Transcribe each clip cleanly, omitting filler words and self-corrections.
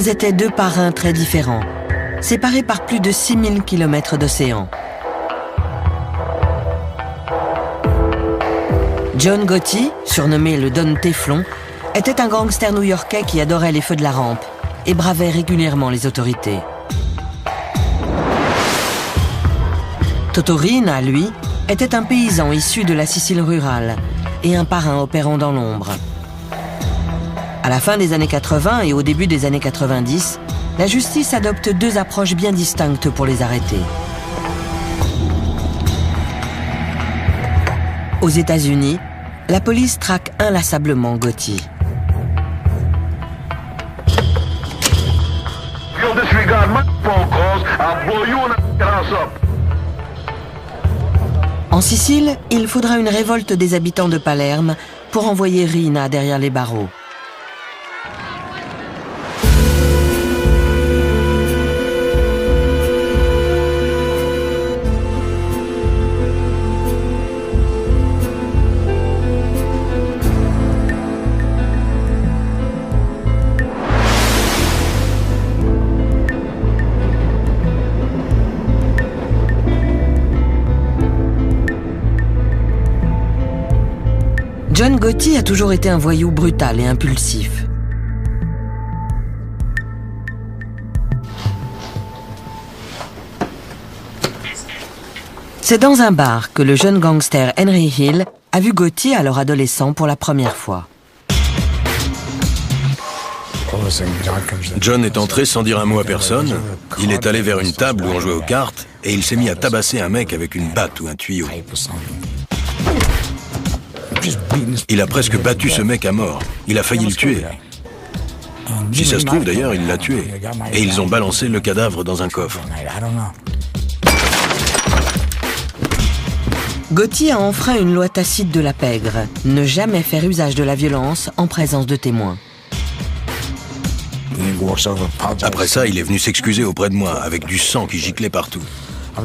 Ils étaient deux parrains très différents, séparés par plus de 6000 km d'océan. John Gotti, surnommé le Don Téflon, était un gangster new-yorkais qui adorait les feux de la rampe et bravait régulièrement les autorités. Totorina, lui, était un paysan issu de la Sicile rurale et un parrain opérant dans l'ombre. À la fin des années 80 et au début des années 90, la justice adopte deux approches bien distinctes pour les arrêter. Aux États-Unis, la police traque inlassablement Gotti. En Sicile, il faudra une révolte des habitants de Palerme pour envoyer Rina derrière les barreaux. John Gotti a toujours été un voyou brutal et impulsif. C'est dans un bar que le jeune gangster Henry Hill a vu Gotti, alors adolescent, pour la première fois. John est entré sans dire un mot à personne. Il est allé vers une table où on jouait aux cartes et il s'est mis à tabasser un mec avec une batte ou un tuyau. Il a presque battu ce mec à mort. Il a failli le tuer. Si ça se trouve, d'ailleurs, il l'a tué. Et ils ont balancé le cadavre dans un coffre. Gotti a enfreint une loi tacite de la pègre, ne jamais faire usage de la violence en présence de témoins. Après ça, il est venu s'excuser auprès de moi, avec du sang qui giclait partout.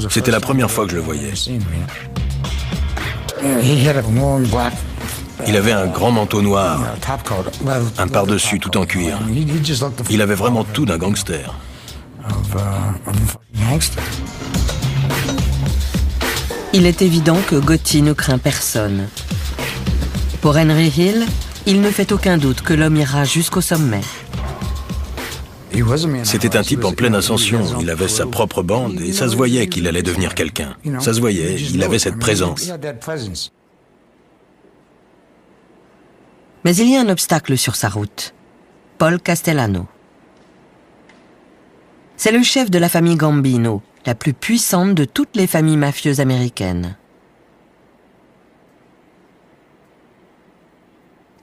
C'était la première fois que je le voyais. Il avait un grand manteau noir, un par-dessus tout en cuir. Il avait vraiment tout d'un gangster. Il est évident que Gotti ne craint personne. Pour Henry Hill, il ne fait aucun doute que l'homme ira jusqu'au sommet. C'était un type en pleine ascension. Il avait sa propre bande et ça se voyait qu'il allait devenir quelqu'un. Ça se voyait, il avait cette présence. Mais il y a un obstacle sur sa route. Paul Castellano. C'est le chef de la famille Gambino, la plus puissante de toutes les familles mafieuses américaines.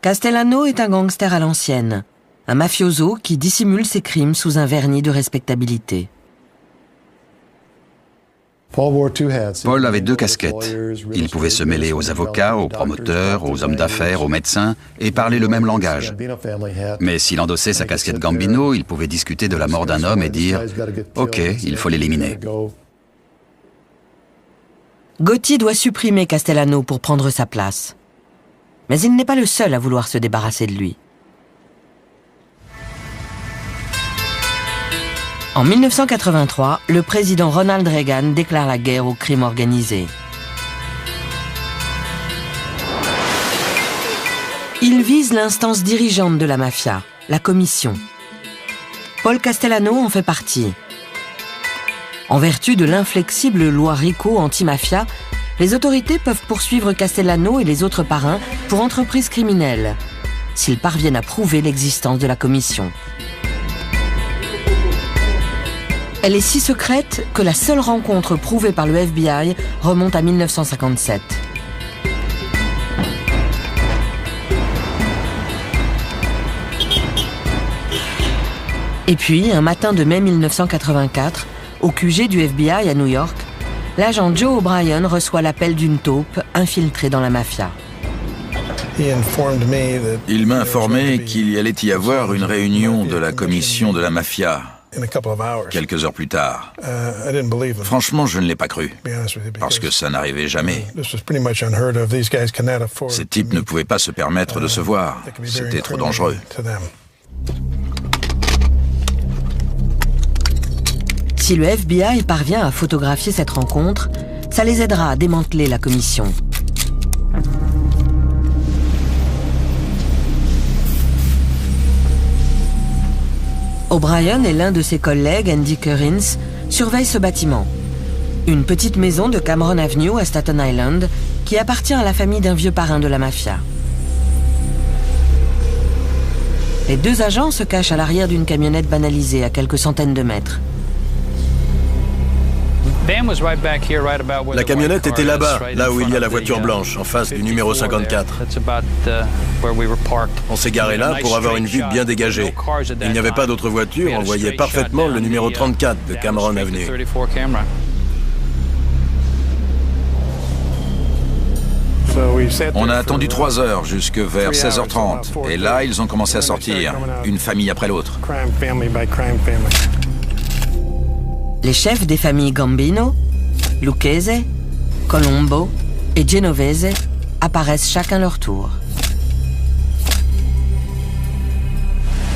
Castellano est un gangster à l'ancienne, un mafioso qui dissimule ses crimes sous un vernis de respectabilité. Paul avait deux casquettes. Il pouvait se mêler aux avocats, aux promoteurs, aux hommes d'affaires, aux médecins et parler le même langage. Mais s'il endossait sa casquette Gambino, il pouvait discuter de la mort d'un homme et dire « Ok, il faut l'éliminer ». Gotti doit supprimer Castellano pour prendre sa place. Mais il n'est pas le seul à vouloir se débarrasser de lui. En 1983, le président Ronald Reagan déclare la guerre au crime organisé. Il vise l'instance dirigeante de la mafia, la commission. Paul Castellano en fait partie. En vertu de l'inflexible loi RICO anti-mafia, les autorités peuvent poursuivre Castellano et les autres parrains pour entreprises criminelles, s'ils parviennent à prouver l'existence de la commission. Elle est si secrète que la seule rencontre prouvée par le FBI remonte à 1957. Et puis, un matin de mai 1984, au QG du FBI à New York, l'agent Joe O'Brien reçoit l'appel d'une taupe infiltrée dans la mafia. Il m'a informé qu'il y allait y avoir une réunion de la commission de la mafia quelques heures plus tard. Franchement, je ne l'ai pas cru, parce que ça n'arrivait jamais. Ces types ne pouvaient pas se permettre de se voir. C'était trop dangereux. Si le FBI parvient à photographier cette rencontre, ça les aidera à démanteler la commission. O'Brien et l'un de ses collègues, Andy Currins, surveillent ce bâtiment. Une petite maison de Cameron Avenue à Staten Island qui appartient à la famille d'un vieux parrain de la mafia. Les deux agents se cachent à l'arrière d'une camionnette banalisée à quelques centaines de mètres. La camionnette était là-bas, là où il y a la voiture blanche, en face du numéro 54. On s'est garé là pour avoir une vue bien dégagée. Il n'y avait pas d'autres voitures, on voyait parfaitement le numéro 34 de Cameron Avenue. On a attendu 3 heures jusque vers 16h30. Et là, ils ont commencé à sortir, une famille après l'autre. Les chefs des familles Gambino, Lucchese, Colombo et Genovese apparaissent chacun leur tour.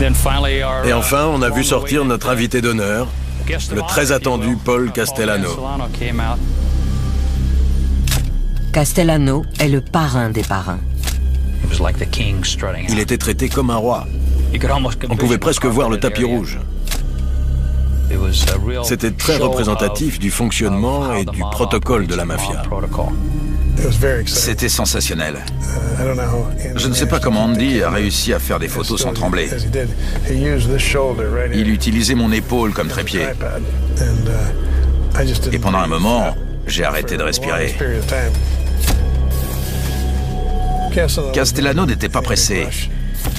Et enfin, on a vu sortir notre invité d'honneur, le très attendu Paul Castellano. Castellano est le parrain des parrains. Il était traité comme un roi. On pouvait presque voir le tapis rouge. C'était très représentatif du fonctionnement et du protocole de la mafia. C'était sensationnel. Je ne sais pas comment Andy a réussi à faire des photos sans trembler. Il utilisait mon épaule comme trépied. Et pendant un moment, j'ai arrêté de respirer. Castellano n'était pas pressé.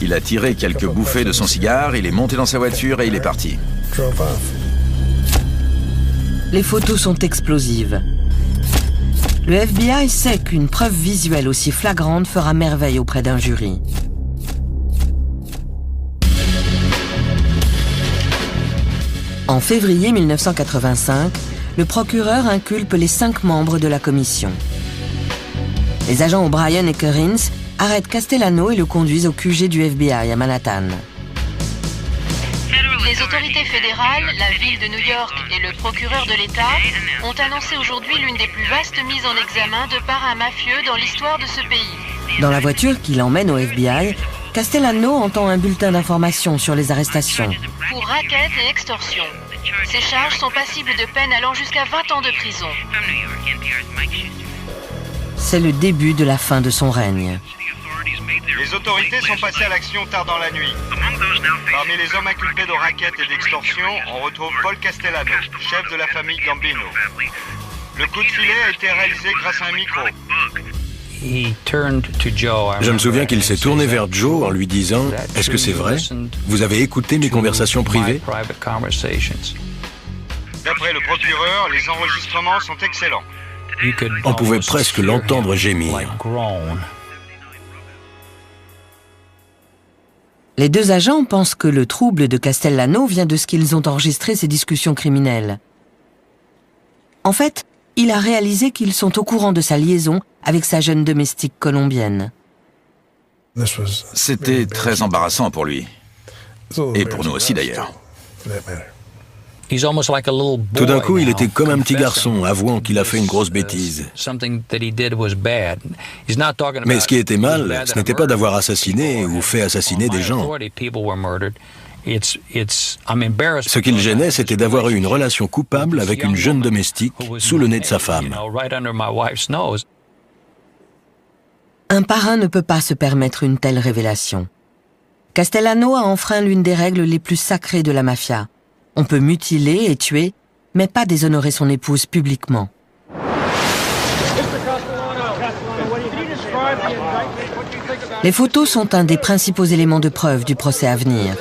Il a tiré quelques bouffées de son cigare, il est monté dans sa voiture et il est parti. Les photos sont explosives. Le FBI sait qu'une preuve visuelle aussi flagrante fera merveille auprès d'un jury. En février 1985, le procureur inculpe les 5 membres de la commission. Les agents O'Brien et Currins arrêtent Castellano et le conduisent au QG du FBI à Manhattan. Les autorités fédérales, la ville de New York et le procureur de l'État ont annoncé aujourd'hui l'une des plus vastes mises en examen de parrains mafieux dans l'histoire de ce pays. Dans la voiture qui l'emmène au FBI, Castellano entend un bulletin d'information sur les arrestations. Pour racket et extorsion. Ces charges sont passibles de peine allant jusqu'à 20 ans de prison. C'est le début de la fin de son règne. Les autorités sont passées à l'action tard dans la nuit. Parmi les hommes inculpés de racket et d'extorsion, on retrouve Paul Castellano, chef de la famille Gambino. Le coup de filet a été réalisé grâce à un micro. Je me souviens qu'il s'est tourné vers Joe en lui disant « Est-ce que c'est vrai? Vous avez écouté mes conversations privées ?» D'après le procureur, les enregistrements sont excellents. On pouvait presque l'entendre gémir. Les deux agents pensent que le trouble de Castellano vient de ce qu'ils ont enregistré ces discussions criminelles. En fait, il a réalisé qu'ils sont au courant de sa liaison avec sa jeune domestique colombienne. C'était très embarrassant pour lui. Et pour nous aussi d'ailleurs. Tout d'un coup, il était comme un petit garçon, avouant qu'il a fait une grosse bêtise. Mais ce qui était mal, ce n'était pas d'avoir assassiné ou fait assassiner des gens. Ce qui le gênait, c'était d'avoir eu une relation coupable avec une jeune domestique sous le nez de sa femme. Un parrain ne peut pas se permettre une telle révélation. Castellano a enfreint l'une des règles les plus sacrées de la mafia. On peut mutiler et tuer, mais pas déshonorer son épouse publiquement. Les photos sont un des principaux éléments de preuve du procès à venir.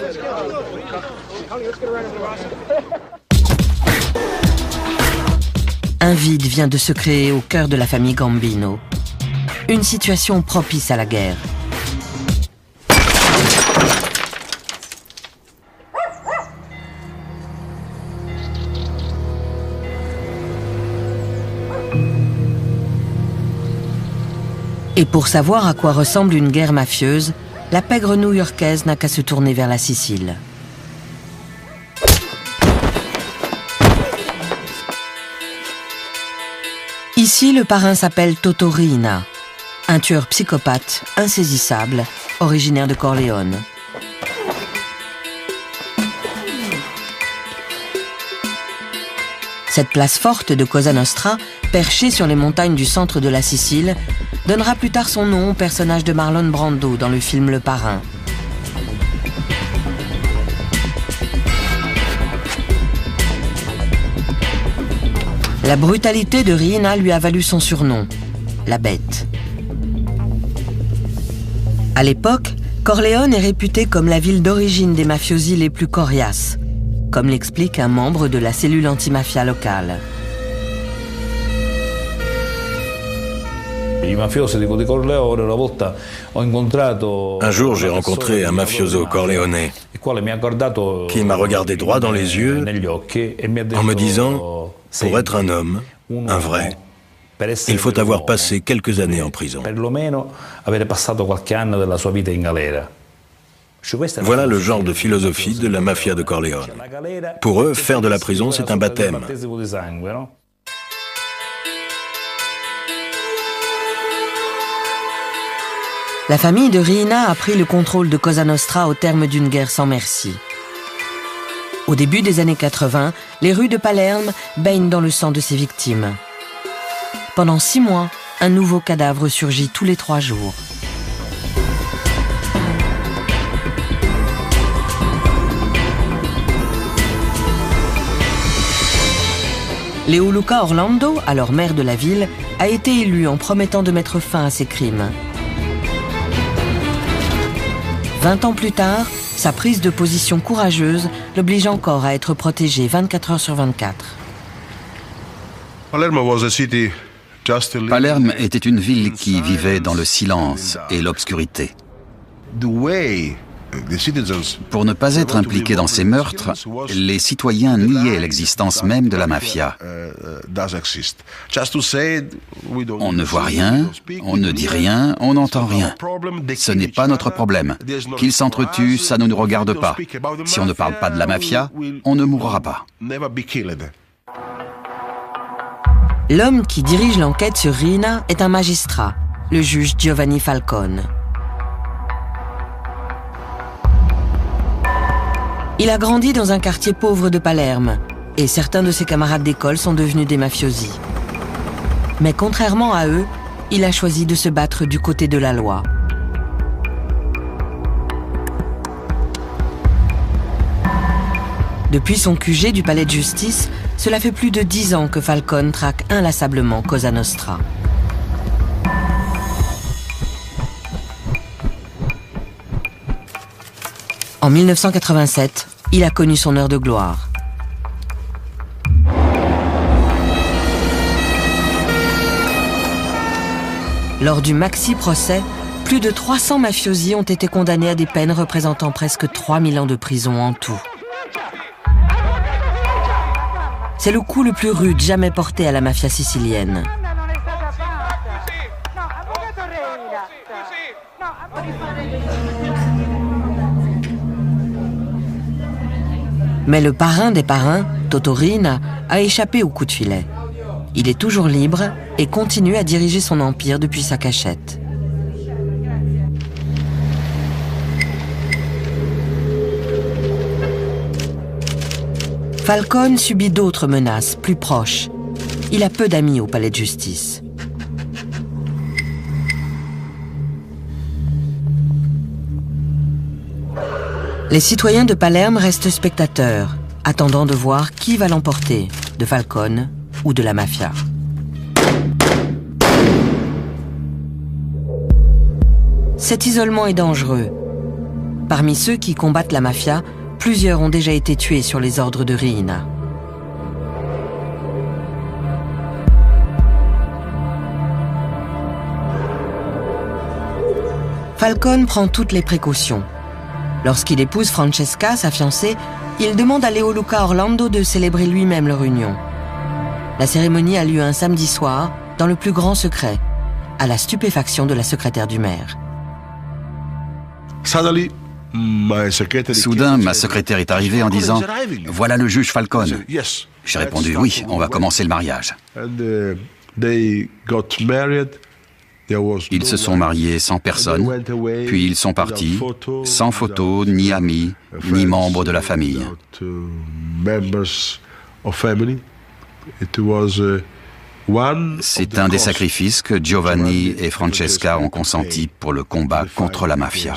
Un vide vient de se créer au cœur de la famille Gambino. Une situation propice à la guerre. Et pour savoir à quoi ressemble une guerre mafieuse, la pègre new-yorkaise n'a qu'à se tourner vers la Sicile. Ici, le parrain s'appelle Toto Riina, un tueur psychopathe, insaisissable, originaire de Corleone. Cette place forte de Cosa Nostra, perchée sur les montagnes du centre de la Sicile, donnera plus tard son nom au personnage de Marlon Brando dans le film Le Parrain. La brutalité de Riina lui a valu son surnom, la Bête. À l'époque, Corleone est réputé comme la ville d'origine des mafiosi les plus coriaces, comme l'explique un membre de la cellule antimafia locale. Un jour, j'ai rencontré un mafioso corléonais qui m'a regardé droit dans les yeux en me disant « Pour être un homme, un vrai, il faut avoir passé quelques années en prison. » Voilà le genre de philosophie de la mafia de Corleone. Pour eux, faire de la prison, c'est un baptême. La famille de Riina a pris le contrôle de Cosa Nostra au terme d'une guerre sans merci. Au début des années 80, les rues de Palerme baignent dans le sang de ses victimes. Pendant 6 mois, un nouveau cadavre surgit tous les 3 jours. Leoluca Orlando, alors maire de la ville, a été élu en promettant de mettre fin à ces crimes. 20 ans plus tard, sa prise de position courageuse l'oblige encore à être protégé 24 heures sur 24. Palerme était une ville qui vivait dans le silence et l'obscurité. Pour ne pas être impliqués dans ces meurtres, les citoyens niaient l'existence même de la mafia. On ne voit rien, on ne dit rien, on n'entend rien. Ce n'est pas notre problème. Qu'ils s'entretuent, ça ne nous regarde pas. Si on ne parle pas de la mafia, on ne mourra pas. L'homme qui dirige l'enquête sur Riina est un magistrat, le juge Giovanni Falcone. Il a grandi dans un quartier pauvre de Palerme et certains de ses camarades d'école sont devenus des mafiosi. Mais contrairement à eux, il a choisi de se battre du côté de la loi. Depuis son QG du palais de justice, cela fait plus de 10 ans que Falcone traque inlassablement Cosa Nostra. En 1987, il a connu son heure de gloire. Lors du maxi-procès, plus de 300 mafiosi ont été condamnés à des peines représentant presque 3000 ans de prison en tout. C'est le coup le plus rude jamais porté à la mafia sicilienne. Mais le parrain des parrains, Toto Riina, a échappé au coup de filet. Il est toujours libre et continue à diriger son empire depuis sa cachette. Falcone subit d'autres menaces, plus proches. Il a peu d'amis au palais de justice. Les citoyens de Palerme restent spectateurs, attendant de voir qui va l'emporter, de Falcone ou de la mafia. Cet isolement est dangereux. Parmi ceux qui combattent la mafia, plusieurs ont déjà été tués sur les ordres de Riina. Falcone prend toutes les précautions. Lorsqu'il épouse Francesca, sa fiancée, il demande à Leoluca Orlando de célébrer lui-même leur union. La cérémonie a lieu un samedi soir, dans le plus grand secret, à la stupéfaction de la secrétaire du maire. Soudain, ma secrétaire est arrivée en disant « Voilà le juge Falcone ». J'ai répondu « Oui, on va commencer le mariage ». Ils se sont mariés sans personne, puis ils sont partis, sans photos, ni amis, ni membres de la famille. C'est un des sacrifices que Giovanni et Francesca ont consenti pour le combat contre la mafia.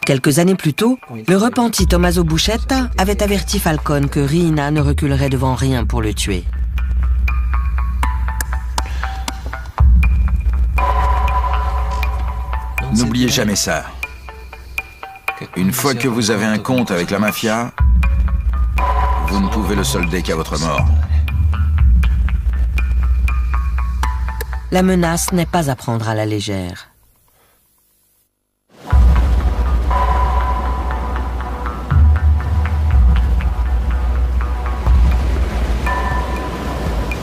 Quelques années plus tôt, le repenti Tommaso Buscetta avait averti Falcone que Riina ne reculerait devant rien pour le tuer. N'oubliez jamais ça. Une fois que vous avez un compte avec la mafia, vous ne pouvez le solder qu'à votre mort. La menace n'est pas à prendre à la légère.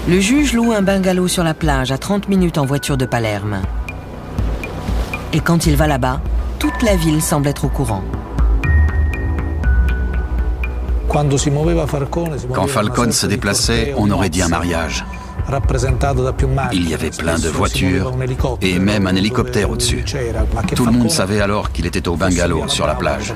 Le juge loue un bungalow sur la plage à 30 minutes en voiture de Palerme. Et quand il va là-bas, toute la ville semble être au courant. Quand Falcone se déplaçait, on aurait dit un mariage. Il y avait plein de voitures et même un hélicoptère au-dessus. Tout le monde savait alors qu'il était au bungalow sur la plage.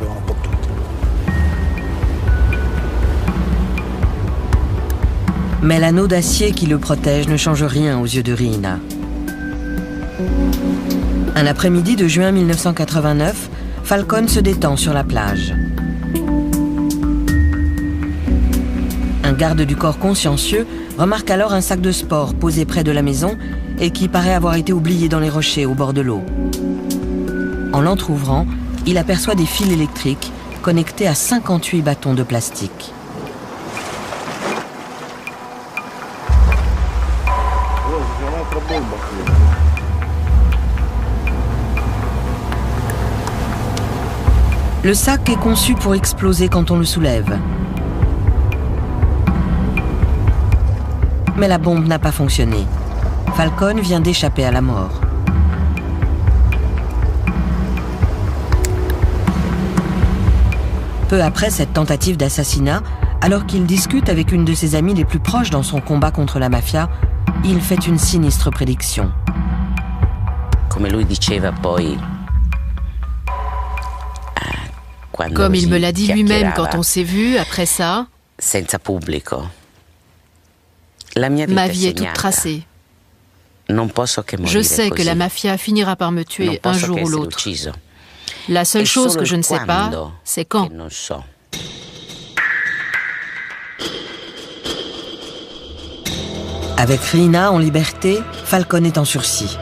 Mais l'anneau d'acier qui le protège ne change rien aux yeux de Riina. Un après-midi de juin 1989, Falcone se détend sur la plage. Un garde du corps consciencieux remarque alors un sac de sport posé près de la maison et qui paraît avoir été oublié dans les rochers au bord de l'eau. En l'entr'ouvrant, il aperçoit des fils électriques connectés à 58 bâtons de plastique. Le sac est conçu pour exploser quand on le soulève. Mais la bombe n'a pas fonctionné. Falcone vient d'échapper à la mort. Peu après cette tentative d'assassinat, alors qu'il discute avec une de ses amies les plus proches dans son combat contre la mafia, il fait une sinistre prédiction. Comme il me l'a dit lui-même quand on s'est vu, après ça, ma vie est toute tracée. Je sais que la mafia finira par me tuer un jour ou l'autre. La seule chose que je ne sais pas, c'est quand. Avec Riina en liberté, Falcone est en sursis.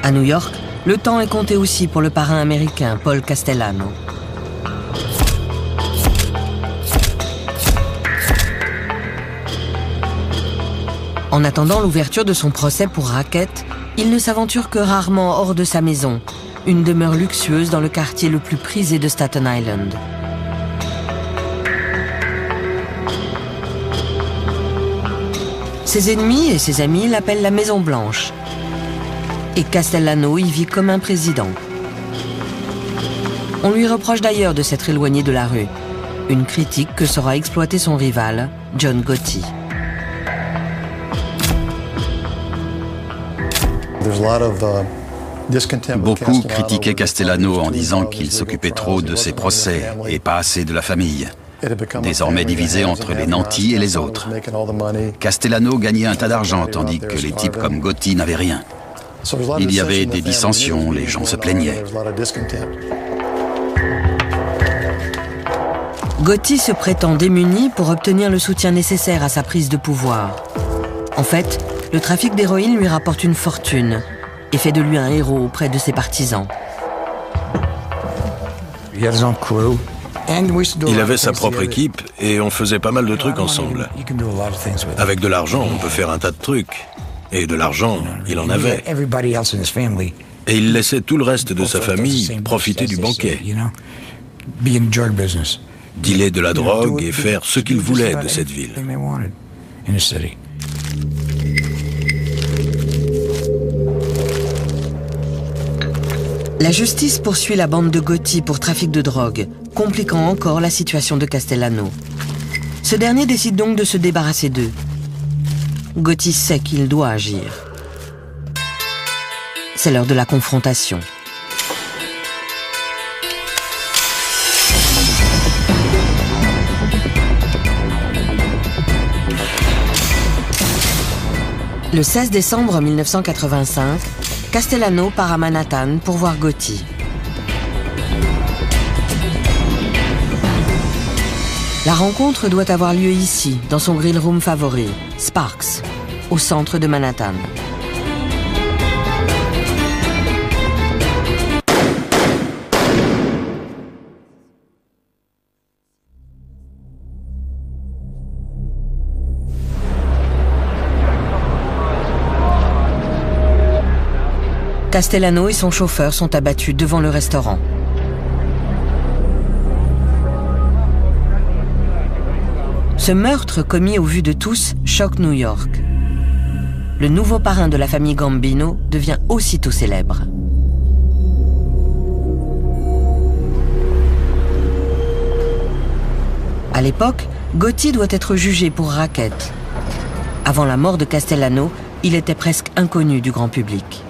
À New York, le temps est compté aussi pour le parrain américain Paul Castellano. En attendant l'ouverture de son procès pour racket, il ne s'aventure que rarement hors de sa maison, une demeure luxueuse dans le quartier le plus prisé de Staten Island. Ses ennemis et ses amis l'appellent la Maison Blanche. Et Castellano y vit comme un président. On lui reproche d'ailleurs de s'être éloigné de la rue, une critique que saura exploiter son rival, John Gotti. Beaucoup critiquaient Castellano en disant qu'il s'occupait trop de ses procès et pas assez de la famille, désormais divisé entre les nantis et les autres. Castellano gagnait un tas d'argent tandis que les types comme Gotti n'avaient rien. Il y avait des dissensions, les gens se plaignaient. Gotti se prétend démuni pour obtenir le soutien nécessaire à sa prise de pouvoir. En fait, le trafic d'héroïne lui rapporte une fortune et fait de lui un héros auprès de ses partisans. Il avait sa propre équipe et on faisait pas mal de trucs ensemble. Avec de l'argent, on peut faire un tas de trucs. Et de l'argent, il en avait. Et il laissait tout le reste de sa famille profiter du banquet. Dealer de la drogue et faire ce qu'il voulait de cette ville. La justice poursuit la bande de Gotti pour trafic de drogue, compliquant encore la situation de Castellano. Ce dernier décide donc de se débarrasser d'eux. Gotti sait qu'il doit agir. C'est l'heure de la confrontation. Le 16 décembre 1985, Castellano part à Manhattan pour voir Gotti. La rencontre doit avoir lieu ici, dans son grill room favori, Sparks, au centre de Manhattan. Castellano et son chauffeur sont abattus devant le restaurant. Ce meurtre commis au vu de tous choque New York. Le nouveau parrain de la famille Gambino devient aussitôt célèbre. À l'époque, Gotti doit être jugé pour racket. Avant la mort de Castellano, il était presque inconnu du grand public.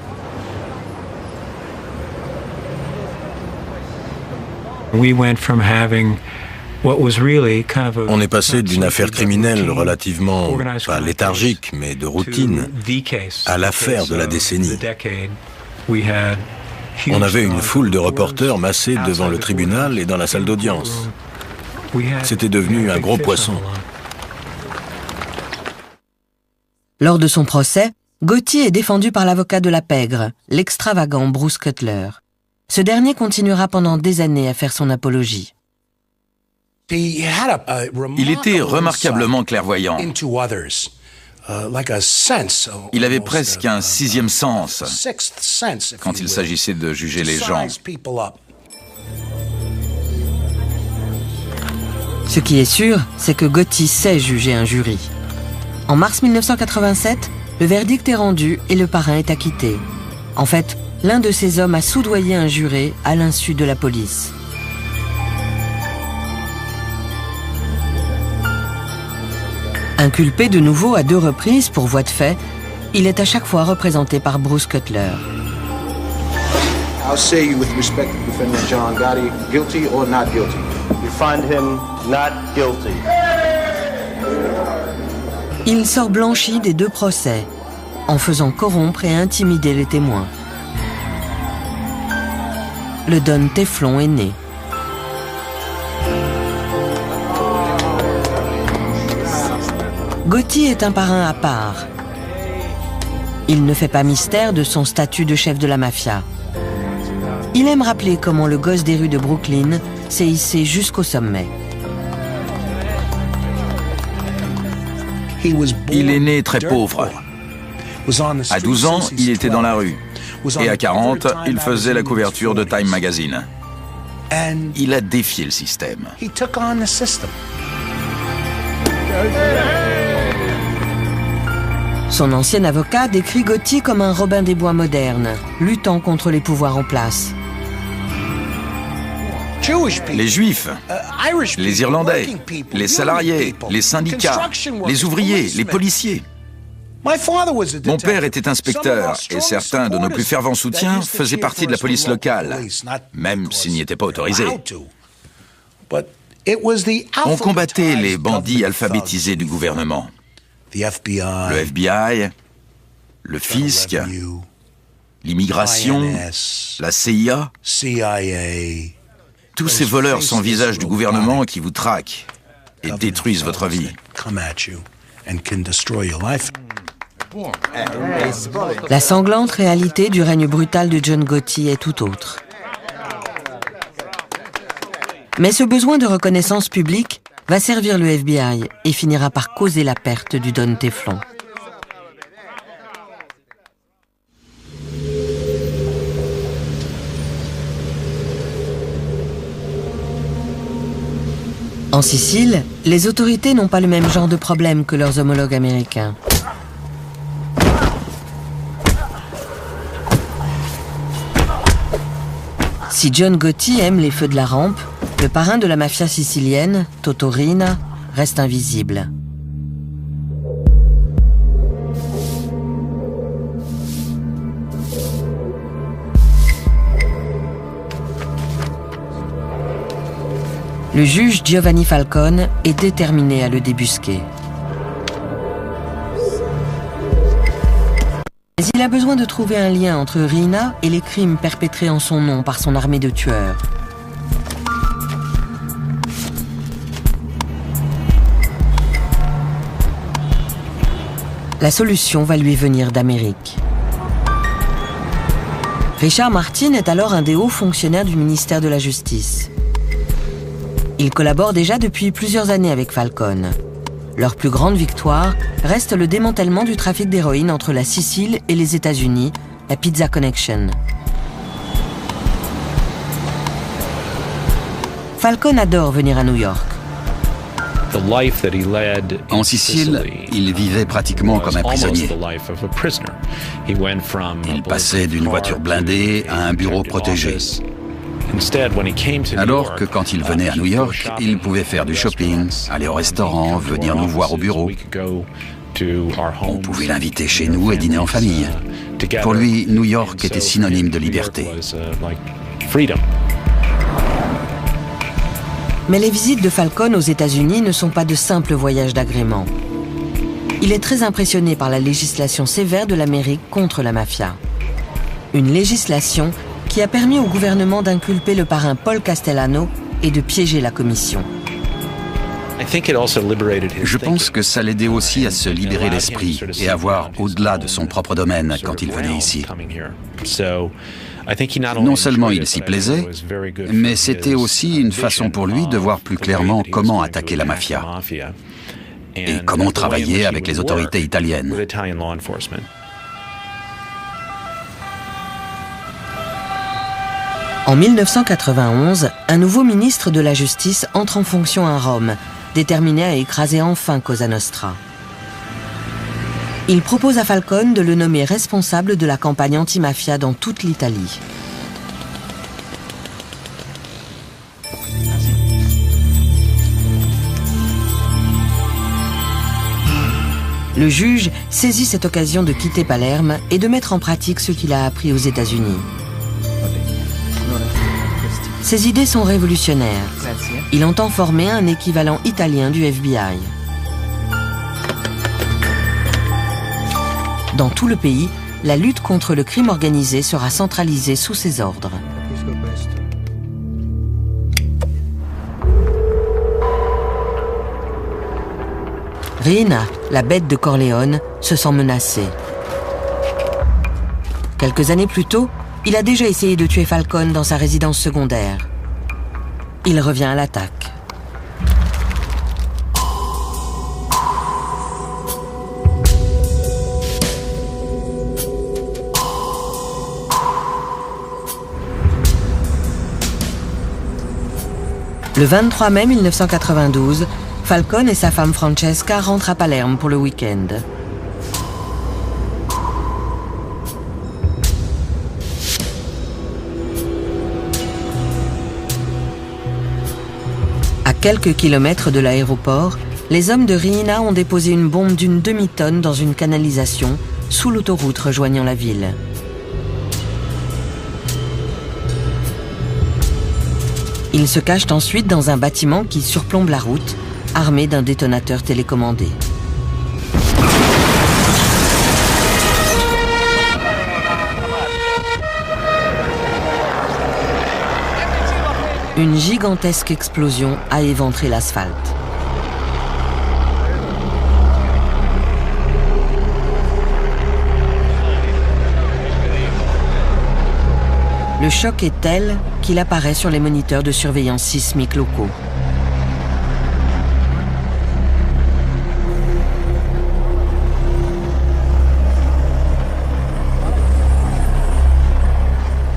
On est passé d'une affaire criminelle relativement, pas léthargique, mais de routine, à l'affaire de la décennie. On avait une foule de reporters massés devant le tribunal et dans la salle d'audience. C'était devenu un gros poisson. Lors de son procès, Gotti est défendu par l'avocat de la pègre, l'extravagant Bruce Cutler. Ce dernier continuera pendant des années à faire son apologie. Il était remarquablement clairvoyant. Il avait presque un sixième sens quand il s'agissait de juger les gens. Ce qui est sûr, c'est que Gotti sait juger un jury. En mars 1987, le verdict est rendu et le parrain est acquitté. En fait, l'un de ces hommes a soudoyé un juré à l'insu de la police. Inculpé de nouveau à 2 reprises pour voie de fait, il est à chaque fois représenté par Bruce Cutler. I'll say you with respect to defendant John Gotti, guilty or not guilty? You find him not guilty. Il sort blanchi des 2 procès, en faisant corrompre et intimider les témoins. Le Don Teflon est né. Gotti est un parrain à part. Il ne fait pas mystère de son statut de chef de la mafia. Il aime rappeler comment le gosse des rues de Brooklyn s'est hissé jusqu'au sommet. Il est né très pauvre. À 12 ans, il était dans la rue. Et à 40, il faisait la couverture de Time Magazine. Il a défié le système. Son ancien avocat décrit Gotti comme un Robin des Bois moderne, luttant contre les pouvoirs en place. Les Juifs, les Irlandais, les salariés, les syndicats, les ouvriers, les policiers. Mon père était inspecteur et certains de nos plus fervents soutiens faisaient partie de la police locale, même s'ils n'y étaient pas autorisés. On combattait les bandits alphabétisés du gouvernement. Le FBI, le fisc, l'immigration, la CIA, tous ces voleurs sans visage du gouvernement qui vous traquent et détruisent votre vie. La sanglante réalité du règne brutal de John Gotti est tout autre. Mais ce besoin de reconnaissance publique va servir le FBI et finira par causer la perte du Don Teflon. En Sicile, les autorités n'ont pas le même genre de problème que leurs homologues américains. Si John Gotti aime les feux de la rampe, le parrain de la mafia sicilienne, Toto Riina, reste invisible. Le juge Giovanni Falcone est déterminé à le débusquer. Mais il a besoin de trouver un lien entre Riina et les crimes perpétrés en son nom par son armée de tueurs. La solution va lui venir d'Amérique. Richard Martin est alors un des hauts fonctionnaires du ministère de la Justice. Il collabore déjà depuis plusieurs années avec Falcone. Leur plus grande victoire reste le démantèlement du trafic d'héroïne entre la Sicile et les États-Unis, la Pizza Connection. Falcone adore venir à New York. En Sicile, il vivait pratiquement comme un prisonnier. Il passait d'une voiture blindée à un bureau protégé. Alors que quand il venait à New York, il pouvait faire du shopping, aller au restaurant, venir nous voir au bureau. On pouvait l'inviter chez nous et dîner en famille. Pour lui, New York était synonyme de liberté. Mais les visites de Falcone aux États-Unis ne sont pas de simples voyages d'agrément. Il est très impressionné par la législation sévère de l'Amérique contre la mafia. Une législation qui a permis au gouvernement d'inculper le parrain Paul Castellano et de piéger la commission. Je pense que ça l'aidait aussi à se libérer l'esprit et à voir au-delà de son propre domaine quand il venait ici. Non seulement il s'y plaisait, mais c'était aussi une façon pour lui de voir plus clairement comment attaquer la mafia et comment travailler avec les autorités italiennes. En 1991, un nouveau ministre de la Justice entre en fonction à Rome, déterminé à écraser enfin Cosa Nostra. Il propose à Falcone de le nommer responsable de la campagne anti-mafia dans toute l'Italie. Le juge saisit cette occasion de quitter Palerme et de mettre en pratique ce qu'il a appris aux États-Unis. Ses idées sont révolutionnaires. Il entend former un équivalent italien du FBI. Dans tout le pays, la lutte contre le crime organisé sera centralisée sous ses ordres. Riina, la bête de Corleone, se sent menacée. Quelques années plus tôt, il a déjà essayé de tuer Falcone dans sa résidence secondaire. Il revient à l'attaque. Le 23 mai 1992, Falcone et sa femme Francesca rentrent à Palerme pour le week-end. À quelques kilomètres de l'aéroport, les hommes de Riina ont déposé une bombe d'une demi-tonne dans une canalisation sous l'autoroute rejoignant la ville. Ils se cachent ensuite dans un bâtiment qui surplombe la route, armé d'un détonateur télécommandé. Une gigantesque explosion a éventré l'asphalte. Le choc est tel qu'il apparaît sur les moniteurs de surveillance sismique locaux.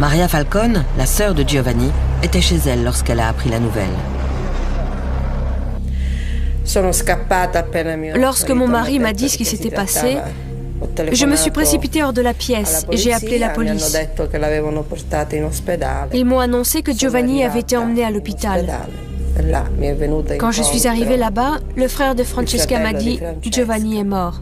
Maria Falcone, la sœur de Giovanni, était chez elle lorsqu'elle a appris la nouvelle. Lorsque mon mari m'a dit ce qui s'était passé, Je me suis précipitée hors de la pièce et j'ai appelé la police. Ils m'ont annoncé que Giovanni avait été emmené à l'hôpital. Quand je suis arrivée là-bas, le frère de Francesca m'a dit « Giovanni est mort ».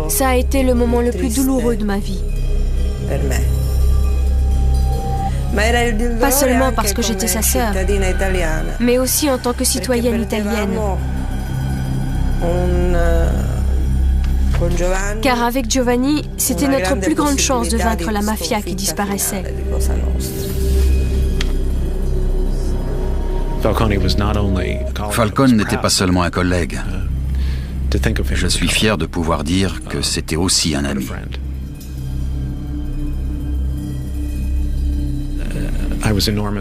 Ça a été le moment le plus douloureux de ma vie. Pas seulement parce que j'étais sa sœur, mais aussi en tant que citoyenne italienne. Car avec Giovanni, c'était notre plus grande chance de vaincre la mafia qui disparaissait. Falcone n'était pas seulement un collègue. Je suis fier de pouvoir dire que c'était aussi un ami.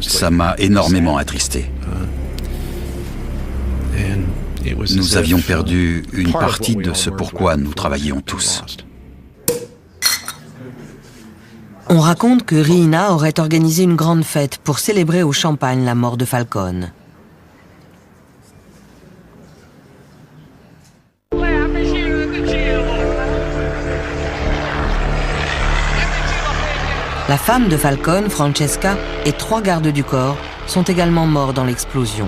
Ça m'a énormément attristé. Nous avions perdu une partie de ce pourquoi nous travaillions tous. On raconte que Riina aurait organisé une grande fête pour célébrer au champagne la mort de Falcone. La femme de Falcone, Francesca, et 3 gardes du corps sont également morts dans l'explosion.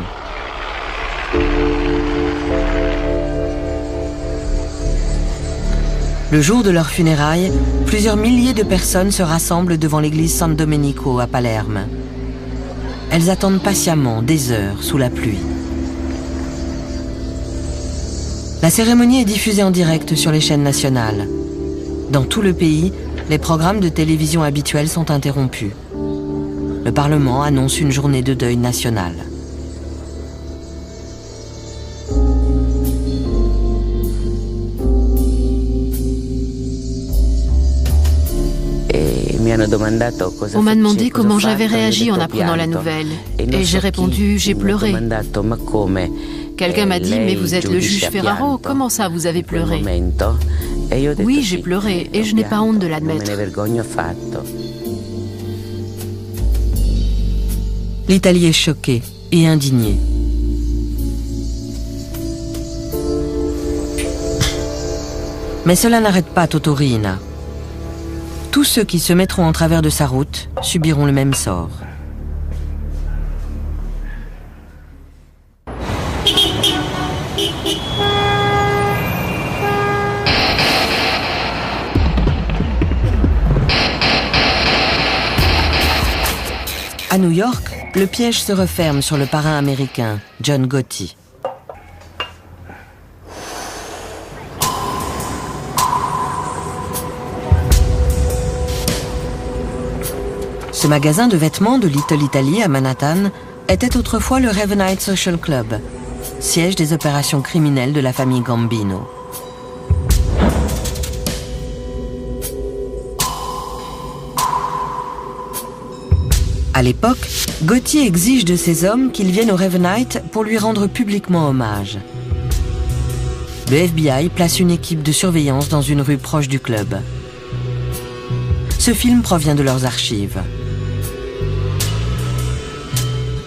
Le jour de leurs funérailles, plusieurs milliers de personnes se rassemblent devant l'église San Domenico à Palerme. Elles attendent patiemment des heures sous la pluie. La cérémonie est diffusée en direct sur les chaînes nationales. Dans tout le pays, les programmes de télévision habituels sont interrompus. Le Parlement annonce une journée de deuil national. On m'a demandé comment j'avais réagi en apprenant la nouvelle. Et j'ai répondu, j'ai pleuré. Quelqu'un m'a dit, mais vous êtes le juge Ferraro, comment ça vous avez pleuré? Oui, j'ai pleuré et je n'ai pas honte de l'admettre. L'Italie est choquée et indignée. Mais cela n'arrête pas Toto Riina. Tous ceux qui se mettront en travers de sa route subiront le même sort. À New York, le piège se referme sur le parrain américain, John Gotti. Ce magasin de vêtements de Little Italy à Manhattan était autrefois le Ravenite Social Club, siège des opérations criminelles de la famille Gambino. À l'époque, Gotti exige de ses hommes qu'ils viennent au Ravenite pour lui rendre publiquement hommage. Le FBI place une équipe de surveillance dans une rue proche du club. Ce film provient de leurs archives.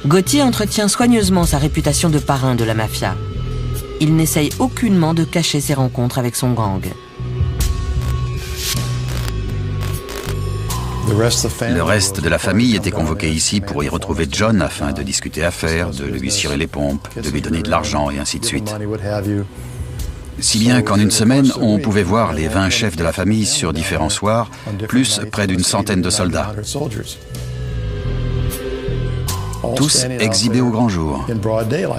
Gotti entretient soigneusement sa réputation de parrain de la mafia. Il n'essaye aucunement de cacher ses rencontres avec son gang. Le reste de la famille était convoqué ici pour y retrouver John afin de discuter affaires, de lui cirer les pompes, de lui donner de l'argent et ainsi de suite. Si bien qu'en une semaine, on pouvait voir les 20 chefs de la famille sur différents soirs, plus près d'une centaine de soldats. Tous exhibés au grand jour.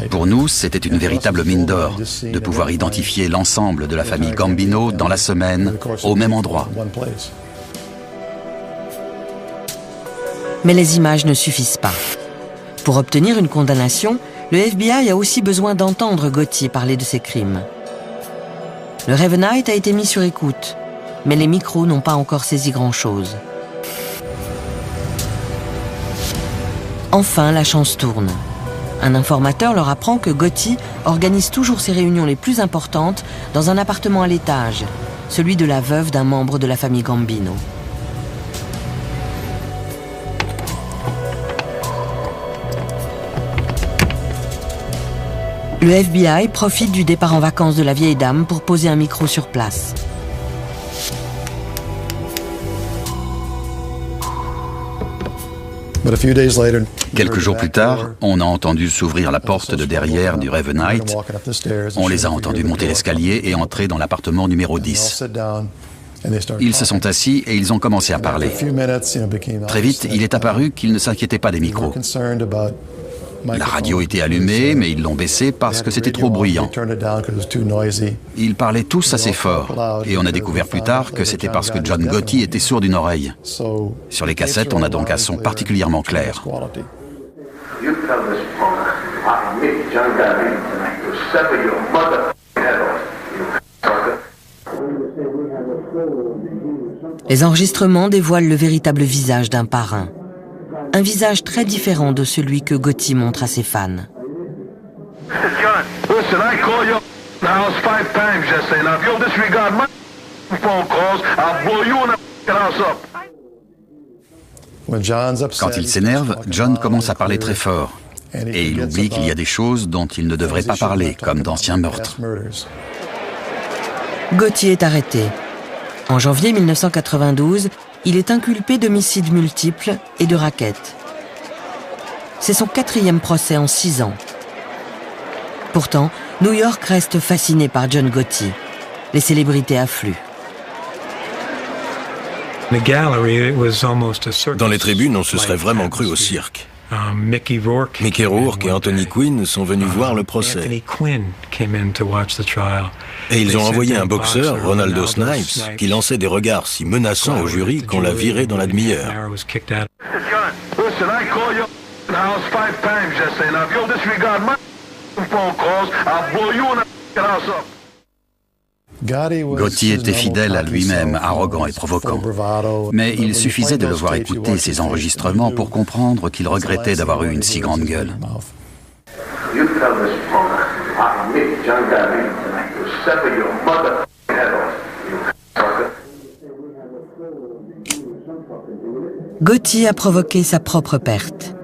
Pour nous, c'était une véritable mine d'or de pouvoir identifier l'ensemble de la famille Gambino dans la semaine, au même endroit. Mais les images ne suffisent pas. Pour obtenir une condamnation, le FBI a aussi besoin d'entendre Gotti parler de ses crimes. Le Ravenite a été mis sur écoute, mais les micros n'ont pas encore saisi grand-chose. Enfin, la chance tourne. Un informateur leur apprend que Gotti organise toujours ses réunions les plus importantes dans un appartement à l'étage, celui de la veuve d'un membre de la famille Gambino. Le FBI profite du départ en vacances de la vieille dame pour poser un micro sur place. Quelques jours plus tard, on a entendu s'ouvrir la porte de derrière du Ravenite. On les a entendus monter l'escalier et entrer dans l'appartement numéro 10. Ils se sont assis et ils ont commencé à parler. Très vite, il est apparu qu'ils ne s'inquiétaient pas des micros. La radio était allumée, mais ils l'ont baissée parce que c'était trop bruyant. Ils parlaient tous assez fort, et on a découvert plus tard que c'était parce que John Gotti était sourd d'une oreille. Sur les cassettes, on a donc un son particulièrement clair. Les enregistrements dévoilent le véritable visage d'un parrain. Un visage très différent de celui que Gotti montre à ses fans. Quand il s'énerve, John commence à parler très fort. Et il oublie qu'il y a des choses dont il ne devrait pas parler, comme d'anciens meurtres. Gotti est arrêté. En janvier 1992, il est inculpé d'homicides multiples et de racket. C'est son 4e procès en 6 ans. Pourtant, New York reste fasciné par John Gotti. Les célébrités affluent. Dans les tribunes, on se serait vraiment cru au cirque. Mickey Rourke et Anthony Quinn sont venus voir le procès. Et ils ont envoyé un boxeur, Ronaldo Snipes, qui lançait des regards si menaçants au jury qu'on l'a viré dans la demi-heure. Gotti était fidèle à lui-même, arrogant et provoquant. Mais il suffisait de le voir écouter ses enregistrements pour comprendre qu'il regrettait d'avoir eu une si grande gueule. Gotti a provoqué sa propre perte.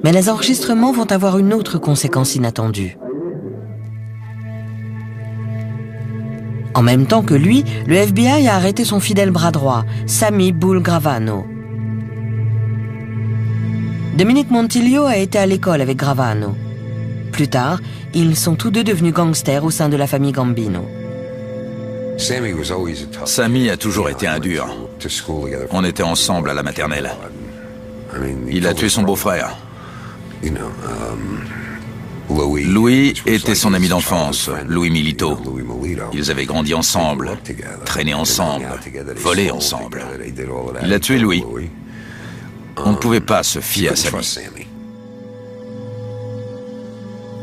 Mais les enregistrements vont avoir une autre conséquence inattendue. En même temps que lui, le FBI a arrêté son fidèle bras droit, Sammy Bull Gravano. Dominic Montillo a été à l'école avec Gravano. Plus tard, ils sont tous deux devenus gangsters au sein de la famille Gambino. Sammy a toujours été un dur. On était ensemble à la maternelle. Il a tué son beau-frère. Louis était son ami d'enfance, Louis Milito. Ils avaient grandi ensemble, traîné ensemble, volé ensemble. Il a tué Louis. On ne pouvait pas se fier à Sammy.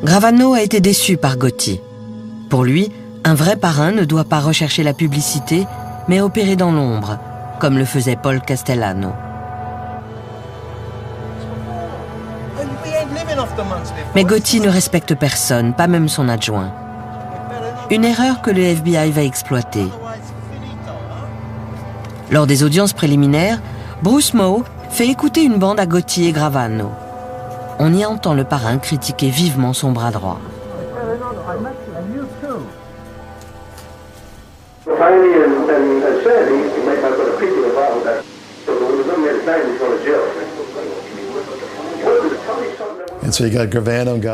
Gravano a été déçu par Gotti. Pour lui, un vrai parrain ne doit pas rechercher la publicité, mais opérer dans l'ombre, comme le faisait Paul Castellano. Mais Gotti ne respecte personne, pas même son adjoint. Une erreur que le FBI va exploiter. Lors des audiences préliminaires, Bruce Moe fait écouter une bande à Gotti et Gravano. On y entend le parrain critiquer vivement son bras droit.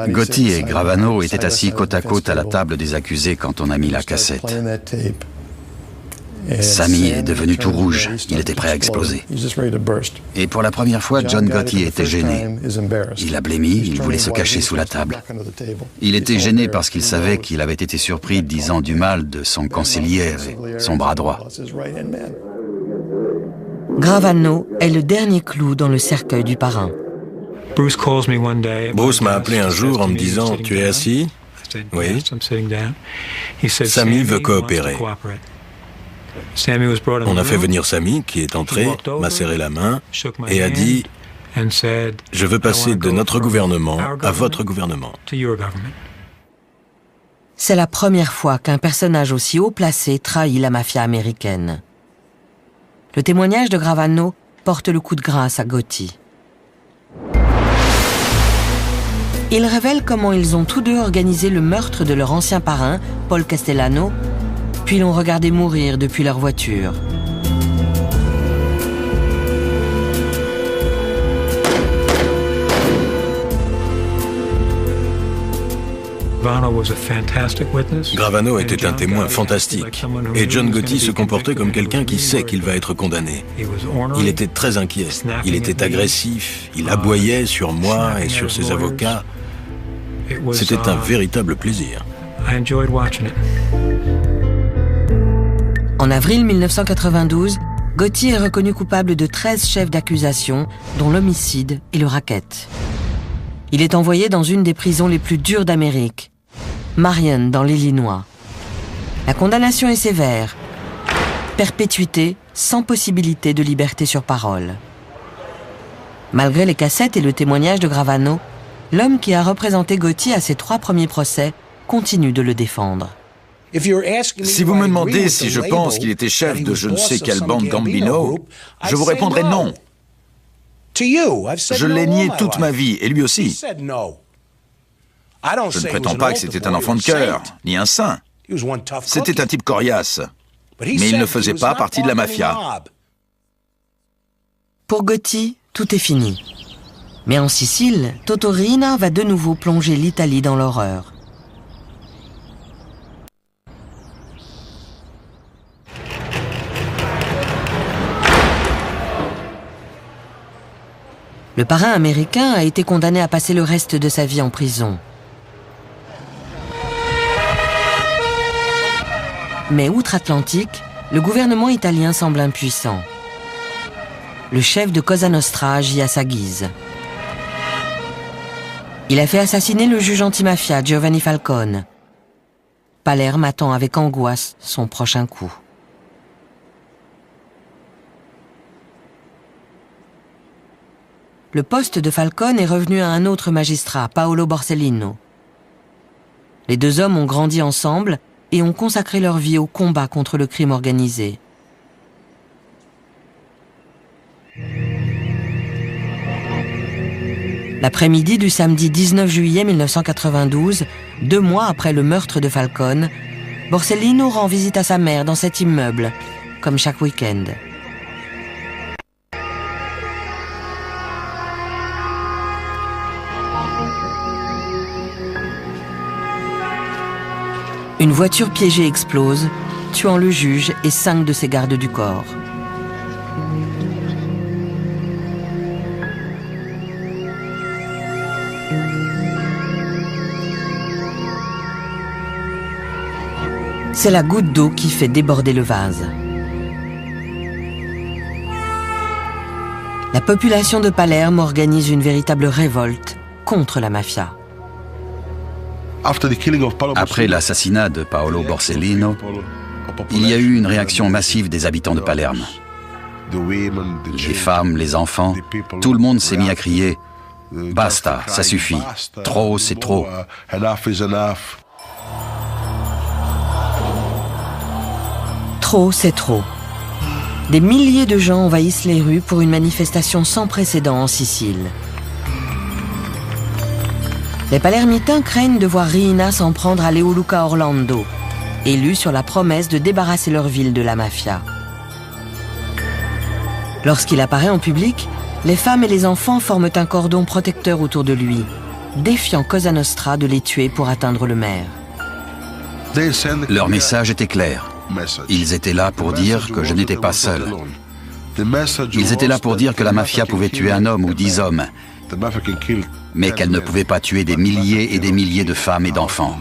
Gotti et Gravano étaient assis côte à côte à la table des accusés quand on a mis la cassette. Sammy est devenu tout rouge, il était prêt à exploser. Et pour la première fois, John Gotti était gêné. Il a blêmi, il voulait se cacher sous la table. Il était gêné parce qu'il savait qu'il avait été surpris disant du mal de son conseiller et son bras droit. Gravano est le dernier clou dans le cercueil du parrain. Bruce m'a appelé un jour en me disant « Tu es assis ?» Oui. Sammy veut coopérer. On a fait venir Sammy, qui est entré, m'a serré la main et a dit « Je veux passer de notre gouvernement à votre gouvernement. » C'est la première fois qu'un personnage aussi haut placé trahit la mafia américaine. Le témoignage de Gravano porte le coup de grâce à Gotti. Il révèle comment ils ont tous deux organisé le meurtre de leur ancien parrain, Paul Castellano, puis l'ont regardé mourir depuis leur voiture. Gravano était un témoin fantastique, et John Gotti se comportait comme quelqu'un qui sait qu'il va être condamné. Il était très inquiet, il était agressif, il aboyait sur moi et sur ses avocats. C'était un véritable plaisir. En avril 1992, Gotti est reconnu coupable de 13 chefs d'accusation, dont l'homicide et le racket. Il est envoyé dans une des prisons les plus dures d'Amérique, Marion, dans l'Illinois. La condamnation est sévère. Perpétuité sans possibilité de liberté sur parole. Malgré les cassettes et le témoignage de Gravano, l'homme qui a représenté Gotti à ses 3 premiers procès continue de le défendre. Si vous me demandez si je pense qu'il était chef de je ne sais quelle bande Gambino, je vous répondrai non. Je l'ai nié toute ma vie, et lui aussi. Je ne prétends pas que c'était un enfant de cœur, ni un saint. C'était un type coriace. Mais il ne faisait pas partie de la mafia. Pour Gotti, tout est fini. Mais en Sicile, Toto Riina va de nouveau plonger l'Italie dans l'horreur. Le parrain américain a été condamné à passer le reste de sa vie en prison. Mais outre-Atlantique, le gouvernement italien semble impuissant. Le chef de Cosa Nostra agit à sa guise. Il a fait assassiner le juge antimafia Giovanni Falcone. Palerme attend avec angoisse son prochain coup. Le poste de Falcone est revenu à un autre magistrat, Paolo Borsellino. Les deux hommes ont grandi ensemble et ont consacré leur vie au combat contre le crime organisé. L'après-midi du samedi 19 juillet 1992, 2 mois après le meurtre de Falcone, Borsellino rend visite à sa mère dans cet immeuble, comme chaque week-end. Une voiture piégée explose, tuant le juge et 5 de ses gardes du corps. C'est la goutte d'eau qui fait déborder le vase. La population de Palerme organise une véritable révolte contre la mafia. Après l'assassinat de Paolo Borsellino, il y a eu une réaction massive des habitants de Palerme. Les femmes, les enfants, tout le monde s'est mis à crier « Basta, ça suffit, trop c'est trop ». Trop, c'est trop. Des milliers de gens envahissent les rues pour une manifestation sans précédent en Sicile. Les Palermitains craignent de voir Riina s'en prendre à Leoluca Orlando, élu sur la promesse de débarrasser leur ville de la mafia. Lorsqu'il apparaît en public, les femmes et les enfants forment un cordon protecteur autour de lui, défiant Cosa Nostra de les tuer pour atteindre le maire. Leur message était clair. Ils étaient là pour dire que je n'étais pas seul. Ils étaient là pour dire que la mafia pouvait tuer un homme ou 10 hommes, mais qu'elle ne pouvait pas tuer des milliers et des milliers de femmes et d'enfants.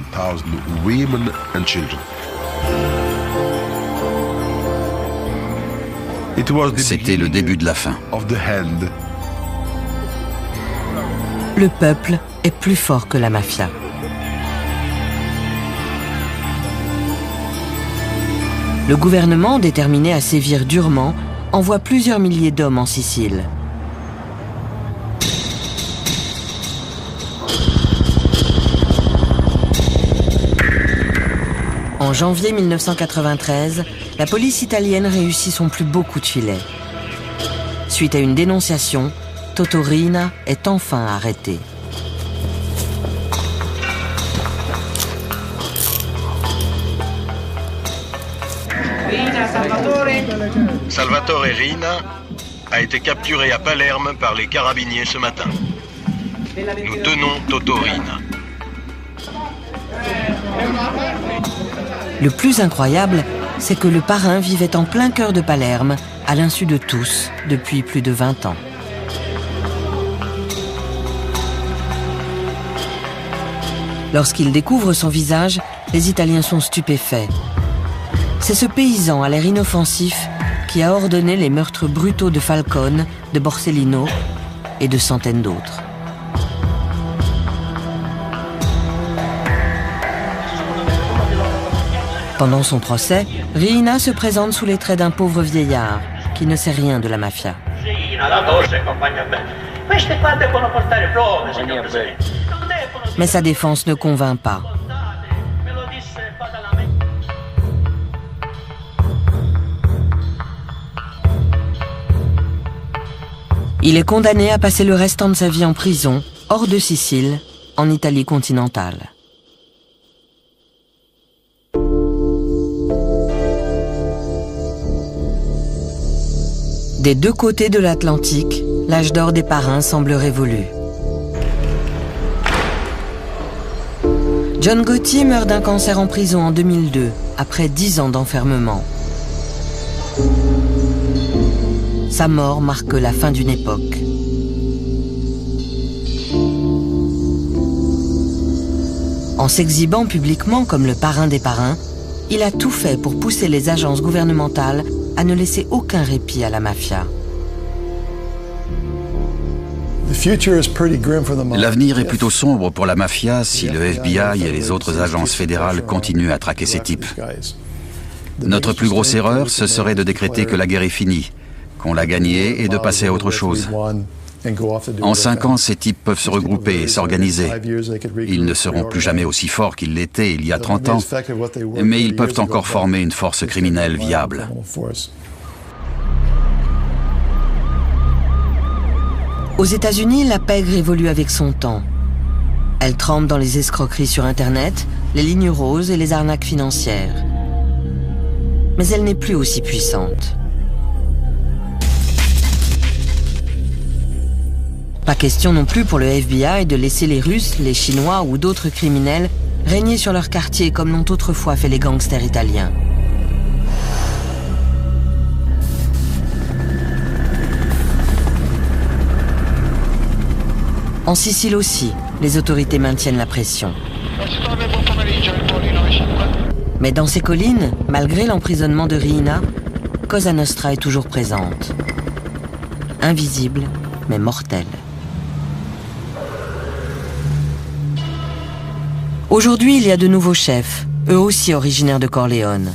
C'était le début de la fin. Le peuple est plus fort que la mafia. Le gouvernement, déterminé à sévir durement, envoie plusieurs milliers d'hommes en Sicile. En janvier 1993, la police italienne réussit son plus beau coup de filet. Suite à une dénonciation, Toto Riina est enfin arrêté. Salvatore Riina a été capturé à Palerme par les carabiniers ce matin. Nous tenons Toto Riina. Le plus incroyable, c'est que le parrain vivait en plein cœur de Palerme, à l'insu de tous, depuis plus de 20 ans. Lorsqu'ils découvrent son visage, les Italiens sont stupéfaits. C'est ce paysan à l'air inoffensif qui a ordonné les meurtres brutaux de Falcone, de Borsellino et de centaines d'autres. Pendant son procès, Riina se présente sous les traits d'un pauvre vieillard qui ne sait rien de la mafia. Mais sa défense ne convainc pas. Il est condamné à passer le restant de sa vie en prison, hors de Sicile, en Italie continentale. Des deux côtés de l'Atlantique, l'âge d'or des parrains semble révolu. John Gotti meurt d'un cancer en prison en 2002, après 10 ans d'enfermement. Sa mort marque la fin d'une époque. En s'exhibant publiquement comme le parrain des parrains, il a tout fait pour pousser les agences gouvernementales à ne laisser aucun répit à la mafia. L'avenir est plutôt sombre pour la mafia si le FBI et les autres agences fédérales continuent à traquer ces types. Notre plus grosse erreur, ce serait de décréter que la guerre est finie, qu'on l'a gagnée et de passer à autre chose. En 5 ans, ces types peuvent se regrouper et s'organiser. Ils ne seront plus jamais aussi forts qu'ils l'étaient il y a 30 ans, mais ils peuvent encore former une force criminelle viable. Aux États-Unis, la pègre évolue avec son temps. Elle trempe dans les escroqueries sur Internet, les lignes roses et les arnaques financières. Mais elle n'est plus aussi puissante. Pas question non plus pour le FBI de laisser les Russes, les Chinois ou d'autres criminels régner sur leur quartier comme l'ont autrefois fait les gangsters italiens. En Sicile aussi, les autorités maintiennent la pression. Mais dans ces collines, malgré l'emprisonnement de Riina, Cosa Nostra est toujours présente. Invisible, mais mortelle. Aujourd'hui, il y a de nouveaux chefs, eux aussi originaires de Corleone.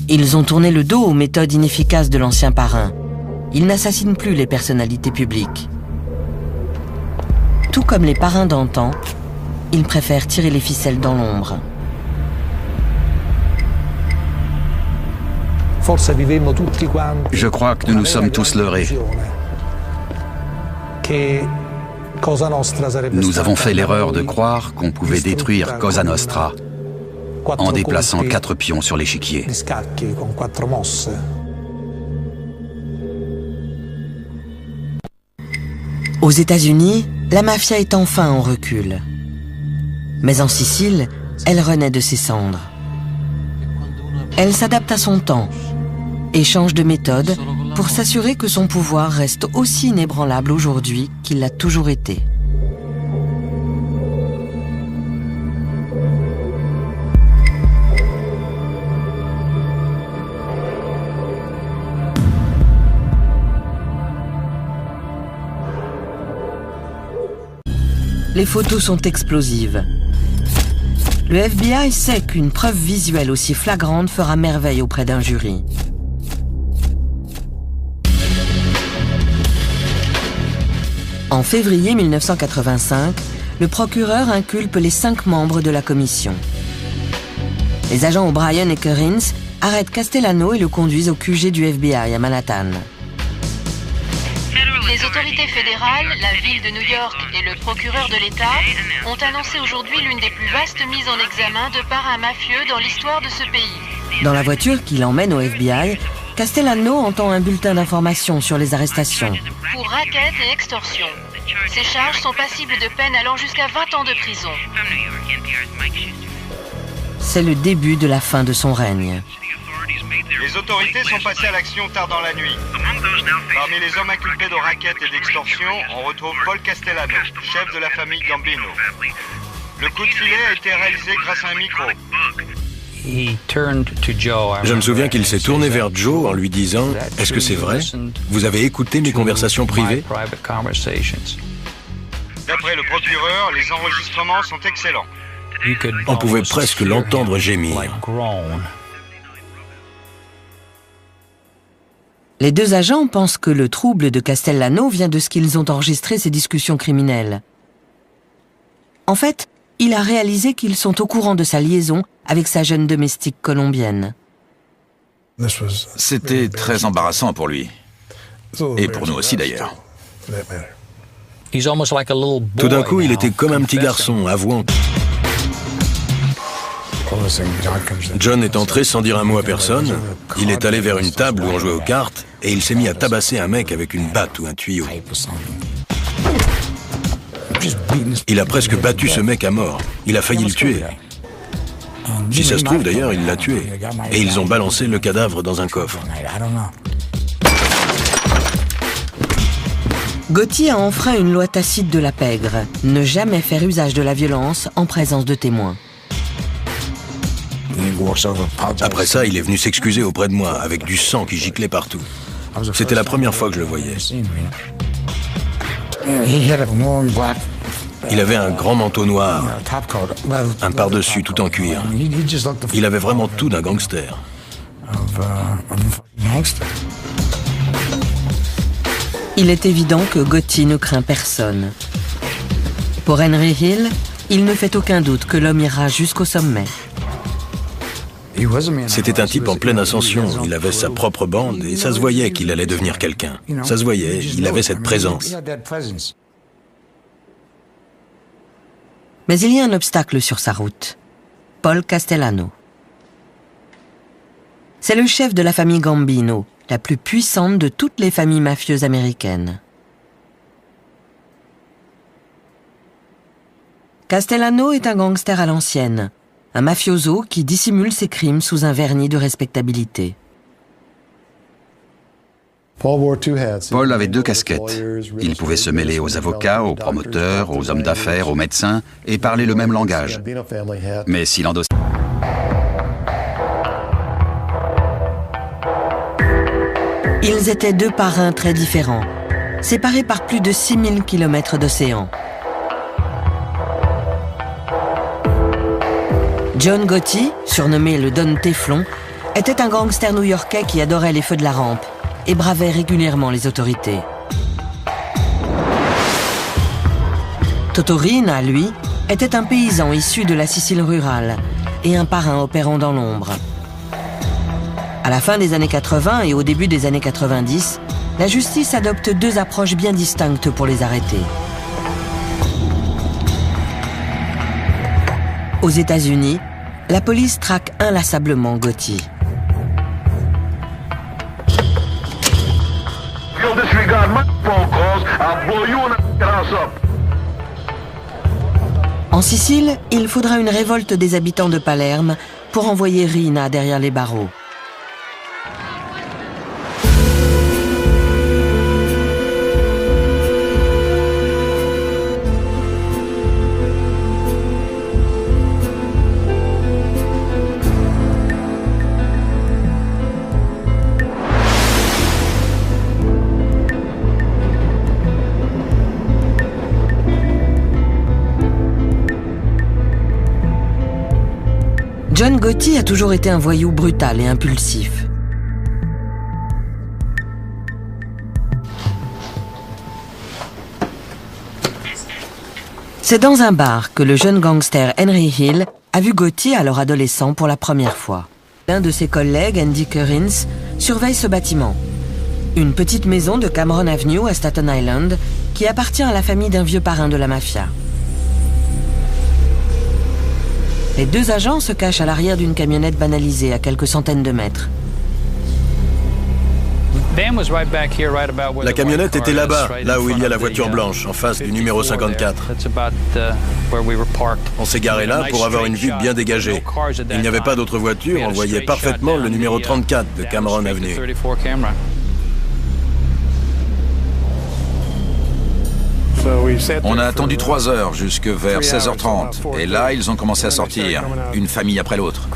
Ils ont tourné le dos aux méthodes inefficaces de l'ancien parrain. Ils n'assassinent plus les personnalités publiques. Tout comme les parrains d'antan, ils préfèrent tirer les ficelles dans l'ombre. Je crois que nous nous sommes tous leurrés. Nous avons fait l'erreur de croire qu'on pouvait détruire Cosa Nostra en déplaçant 4 pions sur l'échiquier. Aux États-Unis, la mafia est enfin en recul. Mais en Sicile, elle renaît de ses cendres. Elle s'adapte à son temps et change de méthode pour s'assurer que son pouvoir reste aussi inébranlable aujourd'hui qu'il l'a toujours été. Les photos sont explosives. Le FBI sait qu'une preuve visuelle aussi flagrante fera merveille auprès d'un jury. En février 1985, le procureur inculpe les 5 membres de la commission. Les agents O'Brien et Kerins arrêtent Castellano et le conduisent au QG du FBI à Manhattan. Les autorités fédérales, la ville de New York et le procureur de l'État ont annoncé aujourd'hui l'une des plus vastes mises en examen de par un mafieux dans l'histoire de ce pays. Dans la voiture qui l'emmène au FBI, Castellano entend un bulletin d'information sur les arrestations. Pour racket et extorsion. Ces charges sont passibles de peine allant jusqu'à 20 ans de prison. C'est le début de la fin de son règne. Les autorités sont passées à l'action tard dans la nuit. Parmi les hommes inculpés de racket et d'extorsion, on retrouve Paul Castellano, chef de la famille Gambino. Le coup de filet a été réalisé grâce à un micro. Je me souviens qu'il s'est tourné vers Joe en lui disant « Est-ce que c'est vrai? Vous avez écouté mes conversations privées ?» D'après le procureur, les enregistrements sont excellents. On pouvait presque l'entendre gémir. Les 2 agents pensent que le trouble de Castellano vient de ce qu'ils ont enregistré ces discussions criminelles. En fait, il a réalisé qu'ils sont au courant de sa liaison avec sa jeune domestique colombienne. C'était très embarrassant pour lui. Et pour nous aussi d'ailleurs. Tout d'un coup, il était comme un petit garçon, avouant. John est entré sans dire un mot à personne. Il est allé vers une table où on jouait aux cartes et il s'est mis à tabasser un mec avec une batte ou un tuyau. Il a presque battu ce mec à mort. Il a failli le tuer. Si ça se trouve, d'ailleurs, il l'a tué. Et ils ont balancé le cadavre dans un coffre. Gotti a enfreint une loi tacite de la pègre, ne jamais faire usage de la violence en présence de témoins. Après ça, il est venu s'excuser auprès de moi, avec du sang qui giclait partout. C'était la première fois que je le voyais. Il avait un grand manteau noir, un par-dessus tout en cuir. Il avait vraiment tout d'un gangster. Il est évident que Gotti ne craint personne. Pour Henry Hill, il ne fait aucun doute que l'homme ira jusqu'au sommet. C'était un type en pleine ascension, il avait sa propre bande et ça se voyait qu'il allait devenir quelqu'un. Ça se voyait, il avait cette présence. Mais il y a un obstacle sur sa route. Paul Castellano. C'est le chef de la famille Gambino, la plus puissante de toutes les familles mafieuses américaines. Castellano est un gangster à l'ancienne, un mafioso qui dissimule ses crimes sous un vernis de respectabilité. Paul avait 2 casquettes. Il pouvait se mêler aux avocats, aux promoteurs, aux hommes d'affaires, aux médecins et parler le même langage. Mais s'il endossait... Ils étaient 2 parrains très différents, séparés par plus de 6000 km d'océan. John Gotti, surnommé le Don Téflon, était un gangster new-yorkais qui adorait les feux de la rampe et bravait régulièrement les autorités. Totorina, lui, était un paysan issu de la Sicile rurale et un parrain opérant dans l'ombre. À la fin des années 80 et au début des années 90, la justice adopte 2 approches bien distinctes pour les arrêter. Aux États-Unis, la police traque inlassablement Gotti. En Sicile, il faudra une révolte des habitants de Palerme pour envoyer Rina derrière les barreaux. John Gotti a toujours été un voyou brutal et impulsif. C'est dans un bar que le jeune gangster Henry Hill a vu Gotti alors adolescent pour la première fois. L'un de ses collègues, Andy Currins, surveille ce bâtiment. Une petite maison de Cameron Avenue à Staten Island qui appartient à la famille d'un vieux parrain de la mafia. Les deux agents se cachent à l'arrière d'une camionnette banalisée à quelques centaines de mètres. La camionnette était là-bas, là où il y a la voiture blanche, en face du numéro 54. On s'est garé là pour avoir une vue bien dégagée. Il n'y avait pas d'autres voitures, on voyait parfaitement le numéro 34 de Cameron Avenue. On a attendu 3 heures, jusque vers 16h30. Et là, ils ont commencé à sortir, une famille après l'autre.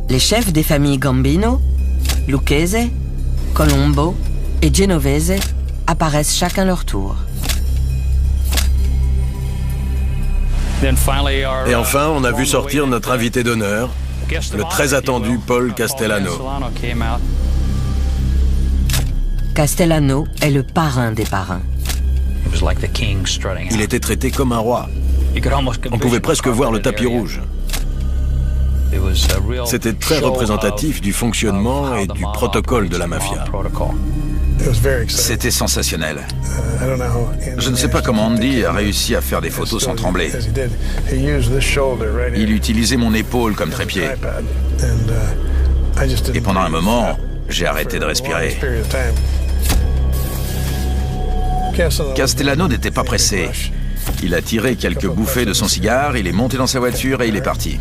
Les chefs des familles Gambino, Lucchese, Colombo et Genovese apparaissent chacun leur tour. Et enfin, on a vu sortir notre invité d'honneur, le très attendu Paul Castellano. Castellano est le parrain des parrains. Il était traité comme un roi. On pouvait presque voir le tapis rouge. C'était très représentatif du fonctionnement et du protocole de la mafia. C'était sensationnel. Je ne sais pas comment Andy a réussi à faire des photos sans trembler. Il utilisait mon épaule comme trépied. Et pendant un moment, j'ai arrêté de respirer. Castellano n'était pas pressé. Il a tiré quelques bouffées de son cigare, il est monté dans sa voiture et il est parti.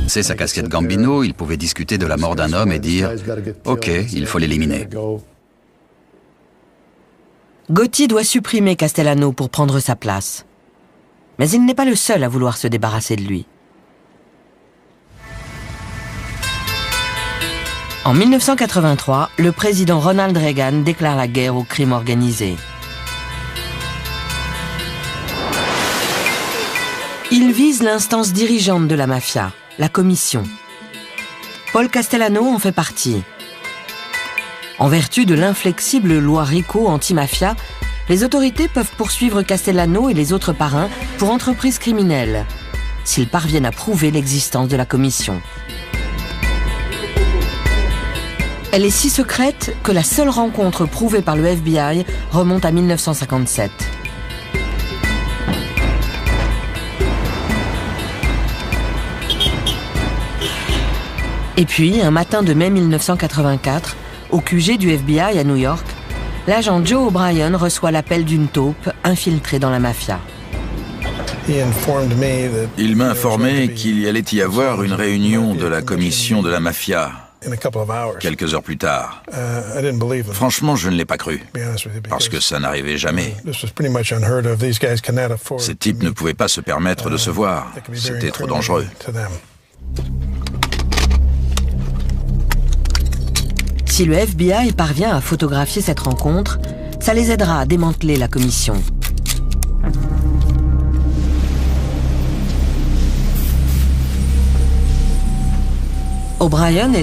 C'est sa casquette Gambino, il pouvait discuter de la mort d'un homme et dire « Ok, il faut l'éliminer ». Gotti doit supprimer Castellano pour prendre sa place. Mais il n'est pas le seul à vouloir se débarrasser de lui. En 1983, le président Ronald Reagan déclare la guerre au crime organisé. Il vise l'instance dirigeante de la mafia, la commission. Paul Castellano en fait partie. En vertu de l'inflexible loi RICO anti-mafia, les autorités peuvent poursuivre Castellano et les autres parrains pour entreprises criminelles, s'ils parviennent à prouver l'existence de la commission. Elle est si secrète que la seule rencontre prouvée par le FBI remonte à 1957. Et puis, un matin de mai 1984, au QG du FBI à New York, l'agent Joe O'Brien reçoit l'appel d'une taupe infiltrée dans la mafia. Il m'a informé qu'il y allait y avoir une réunion de la commission de la mafia quelques heures plus tard. Franchement, je ne l'ai pas cru, parce que ça n'arrivait jamais. Ces types ne pouvaient pas se permettre de se voir. C'était trop dangereux. Si le FBI parvient à photographier cette rencontre, ça les aidera à démanteler la commission. O'Brien est